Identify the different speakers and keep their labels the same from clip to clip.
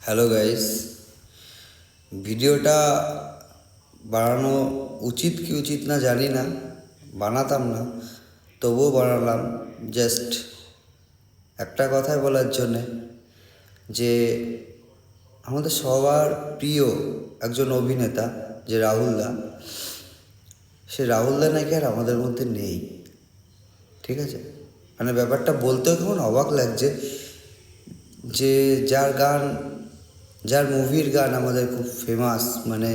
Speaker 1: Hello guys, ভিডিওটা বানানো উচিত কি উচিত না জানি না, বানাতাম না, তবুও বানালাম। জাস্ট একটা কথাই বলার জন্যে যে আমাদের সবার প্রিয় একজন অভিনেতা যে রাহুলদা, সে রাহুলদা নাকি আর আমাদের মধ্যে নেই। ঠিক আছে, মানে ব্যাপারটা বলতেও কেমন অবাক লাগছে যে যার মুভির গান আমাদের খুব ফেমাস, মানে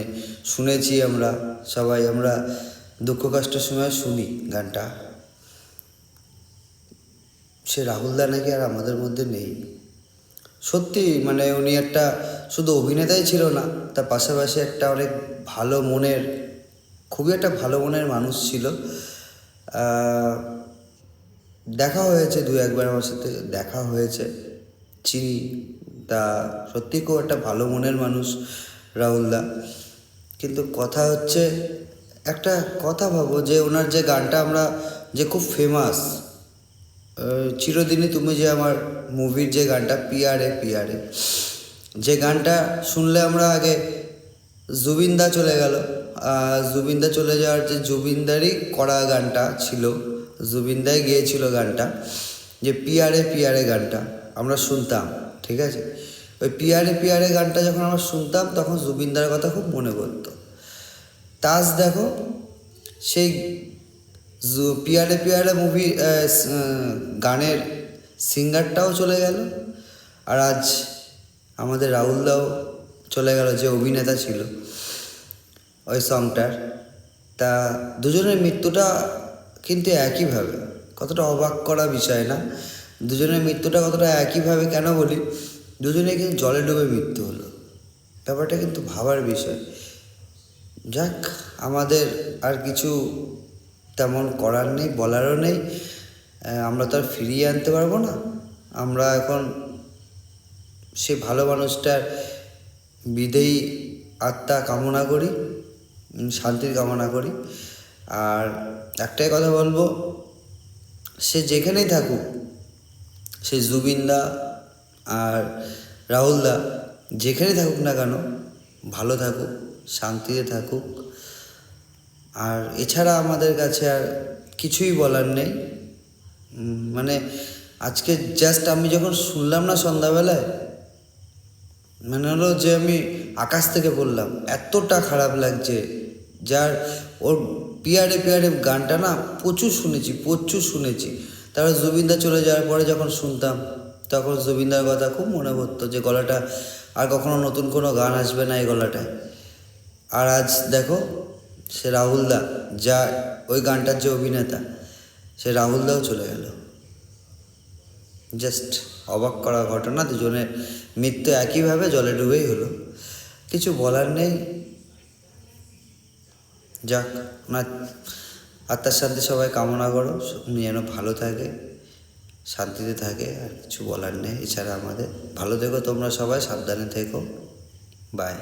Speaker 1: শুনেছি আমরা সবাই, আমরা দুঃখ কষ্টের সময় শুনি গানটা, সে রাহুলদা নাকি আর আমাদের মধ্যে নেই। সত্যি মানে উনি একটা শুধু অভিনেতাই ছিল না, তার পাশাপাশি একটা অনেক ভালো মনের, খুবই একটা ভালো মনের মানুষ ছিল। দেখা হয়েছে দু একবার, আমার সাথে দেখা হয়েছে, চিনি। তা সত্যি খুব একটা ভালো মনের মানুষ রাহুলদা। কিন্তু কথা হচ্ছে, একটা কথা ভাবো যে ওনার যে গানটা আমরা, যে খুব ফেমাস, চিরদিনই তুমি যে আমার, মুভির যে গানটা পিয়ারে পিয়ারে, যে গানটা শুনলে আমরা আগে জুবিনদা চলে গেল, জুবিনদা চলে যাওয়ার যে জুবিনদারই করা গানটা ছিল, জুবিনদাই গেয়েছিল গানটা, যে পিয়ারে পিয়ারে গানটা আমরা শুনতাম। ঠিক আছে, ওই পিয়ারে পিয়ারে গানটা যখন আমরা শুনতাম তখন জুবিনদার কথা খুব মনে পড়তো। তাজ দেখো, সেই পিয়ারে পিয়ারে মুভি গানের সিঙ্গারটাও চলে গেল, আর আজ আমাদের রাহুলদাও চলে গেল, যে অভিনেতা ছিল ওই সংটার। তা দুজনের মৃত্যুটা কিন্তু একইভাবে, কতটা অবাক করা বিষয় না? দুজনের মৃত্যুটা কতটা একইভাবে কেন বলি, দুজনে কিন্তু জলে ডুবে মৃত্যু হলো। ব্যাপারটা কিন্তু ভাবার বিষয়। যাক, আমাদের আর কিছু তেমন করার নেই, বলারও নেই। আমরা তো আর ফিরিয়ে আনতে পারবো না। আমরা এখন সে ভালো মানুষটার বিদেয়ী আত্মা কামনা করি, শান্তির কামনা করি। আর একটাই কথা বলবো, সে যেখানেই থাকুক, সে জুবিনদা আর রাহুলদা যেখানেই থাকুক না কেন, ভালো থাকুক, শান্তিতে থাকুক। আর এছাড়া আমাদের কাছে আর কিছুই বলার নেই। মানে আজকে জাস্ট আমি যখন শুনলাম না সন্ধ্যাবেলায়, মানে হলো যে আমি আকাশ থেকে বললাম, এতটা খারাপ লাগছে। যার ওর পিয়ারে পিয়ারে গানটা না প্রচুর শুনেছি। তারপর জুবিনদা চলে যাওয়ার পরে যখন শুনতাম, তখন জুবিনদার কথা খুব মনে পড়তো, যে গলাটা আর কখনো নতুন কোনো গান আসবে না এই গলাটায়। আর আজ দেখো, সে রাহুলদা, যা ওই গানটার যে অভিনেতা, সে রাহুলদাও চলে গেল। জাস্ট অবাক করা ঘটনা, দুজনের মৃত্যু একইভাবে জলে ডুবেই হলো। কিছু বলার নেই। যাক, ওনার আত্মার শান্তি সবাই কামনা করো, উনি যেন ভালো থাকে, শান্তিতে থাকে। আর কিছু বলার নেই এছাড়া আমাদের। ভালো থেকো তোমরা সবাই, সাবধানে থেকো। বাই।